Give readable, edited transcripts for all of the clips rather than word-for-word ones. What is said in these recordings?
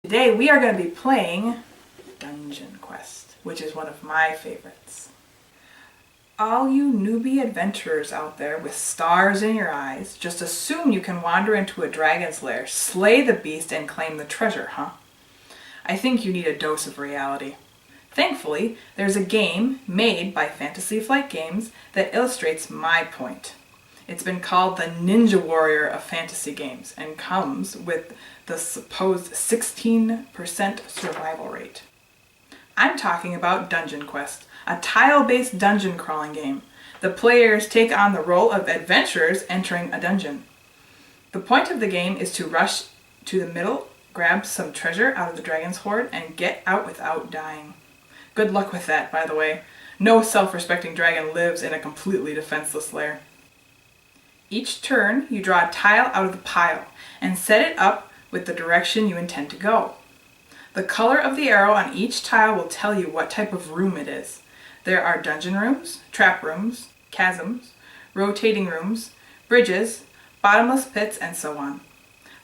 Today we are going to be playing Dungeonquest, which is one of my favorites. All you newbie adventurers out there with stars in your eyes, just assume you can wander into a dragon's lair, slay the beast, and claim the treasure, huh? I think you need a dose of reality. Thankfully, there's a game made by Fantasy Flight Games that illustrates my point. It's been called the Ninja Warrior of fantasy games and comes with the supposed 16% survival rate. I'm talking about Dungeonquest, a tile-based dungeon crawling game. The players take on the role of adventurers entering a dungeon. The point of the game is to rush to the middle, grab some treasure out of the dragon's hoard, and get out without dying. Good luck with that, by the way. No self-respecting dragon lives in a completely defenseless lair. Each turn, you draw a tile out of the pile and set it up with the direction you intend to go. The color of the arrow on each tile will tell you what type of room it is. There are dungeon rooms, trap rooms, chasms, rotating rooms, bridges, bottomless pits, and so on.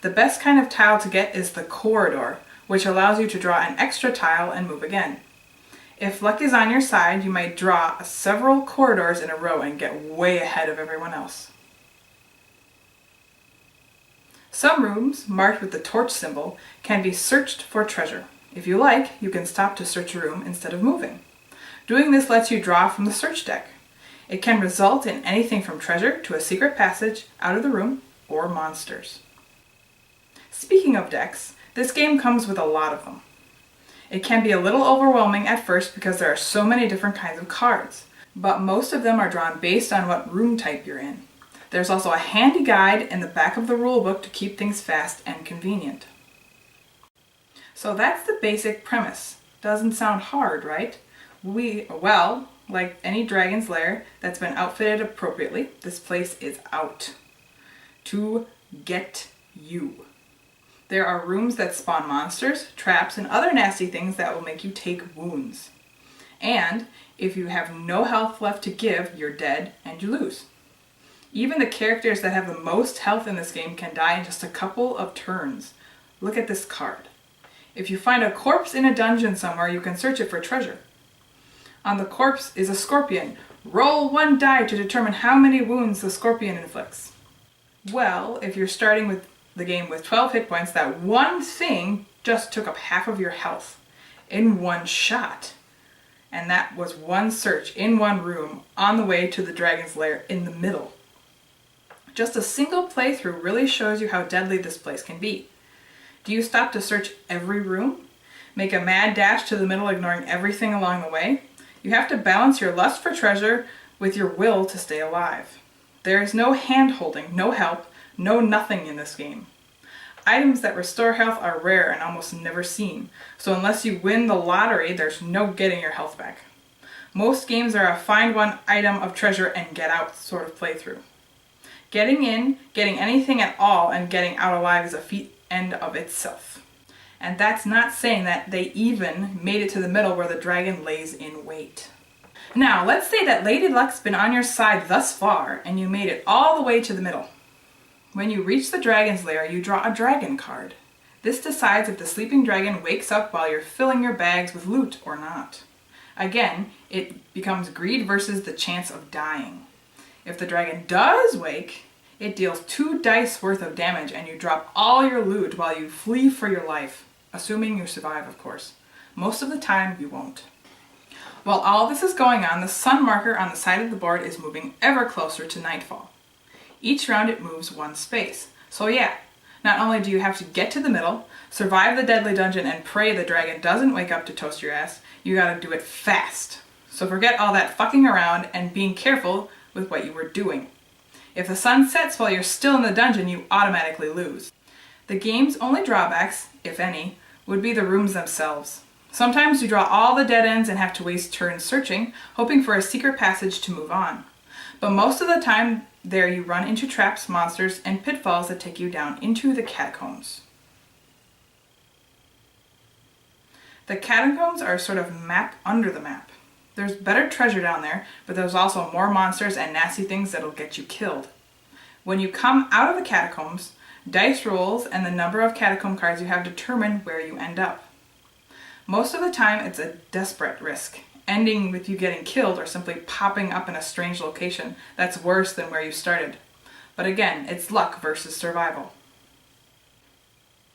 The best kind of tile to get is the corridor, which allows you to draw an extra tile and move again. If luck is on your side, you might draw several corridors in a row and get way ahead of everyone else. Some rooms, marked with the torch symbol, can be searched for treasure. If you like, you can stop to search a room instead of moving. Doing this lets you draw from the search deck. It can result in anything from treasure to a secret passage out of the room or monsters. Speaking of decks, this game comes with a lot of them. It can be a little overwhelming at first because there are so many different kinds of cards, but most of them are drawn based on what room type you're in. There's also a handy guide in the back of the rulebook to keep things fast and convenient. So that's the basic premise. Doesn't sound hard, right? Well, like any dragon's lair that's been outfitted appropriately, this place is out to get you. There are rooms that spawn monsters, traps, and other nasty things that will make you take wounds. And if you have no health left to give, you're dead and you lose. Even the characters that have the most health in this game can die in just a couple of turns. Look at this card. If you find a corpse in a dungeon somewhere, you can search it for treasure. On the corpse is a scorpion. Roll one die to determine how many wounds the scorpion inflicts. Well, if you're starting with the game with 12 hit points, that one thing just took up half of your health in one shot. And that was one search in one room on the way to the dragon's lair in the middle. Just a single playthrough really shows you how deadly this place can be. Do you stop to search every room? Make a mad dash to the middle, ignoring everything along the way? You have to balance your lust for treasure with your will to stay alive. There is no hand-holding, no help, no nothing in this game. Items that restore health are rare and almost never seen, so unless you win the lottery, there's no getting your health back. Most games are a find one item of treasure and get out sort of playthrough. Getting in, getting anything at all, and getting out alive is a feat end of itself. And that's not saying that they even made it to the middle where the dragon lays in wait. Now, let's say that Lady Luck's been on your side thus far, and you made it all the way to the middle. When you reach the dragon's lair, you draw a dragon card. This decides if the sleeping dragon wakes up while you're filling your bags with loot or not. Again, it becomes greed versus the chance of dying. If the dragon does wake, it deals 2 dice worth of damage and you drop all your loot while you flee for your life, assuming you survive, of course. Most of the time, you won't. While all this is going on, the sun marker on the side of the board is moving ever closer to nightfall. Each round it moves 1 space. So yeah, not only do you have to get to the middle, survive the deadly dungeon, and pray the dragon doesn't wake up to toast your ass, you gotta do it fast. So forget all that fucking around and being careful with what you were doing. If the sun sets while you're still in the dungeon, you automatically lose. The game's only drawbacks, if any, would be the rooms themselves. Sometimes you draw all the dead ends and have to waste turns searching, hoping for a secret passage to move on. But most of the time there you run into traps, monsters, and pitfalls that take you down into the catacombs. The catacombs are a sort of map under the map. There's better treasure down there, but there's also more monsters and nasty things that'll get you killed. When you come out of the catacombs, Dice rolls and the number of catacomb cards you have determine where you end up. Most of the time it's a desperate risk, ending with you getting killed or simply popping up in a strange location that's worse than where you started. But again, it's luck versus survival.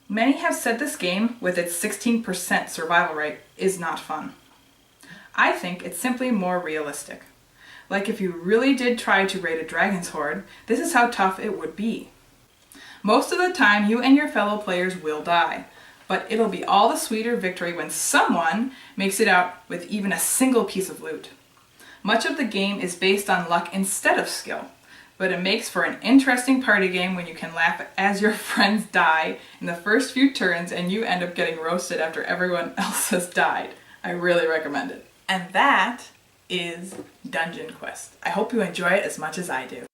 Many have said this game, with its 16% survival rate, is not fun. I think it's simply more realistic. Like if you really did try to raid a dragon's hoard, this is how tough it would be. Most of the time you and your fellow players will die, but it'll be all the sweeter victory when someone makes it out with even a single piece of loot. Much of the game is based on luck instead of skill, but it makes for an interesting party game when you can laugh as your friends die in the first few turns and you end up getting roasted after everyone else has died. I really recommend it. And that is Dungeonquest. I hope you enjoy it as much as I do.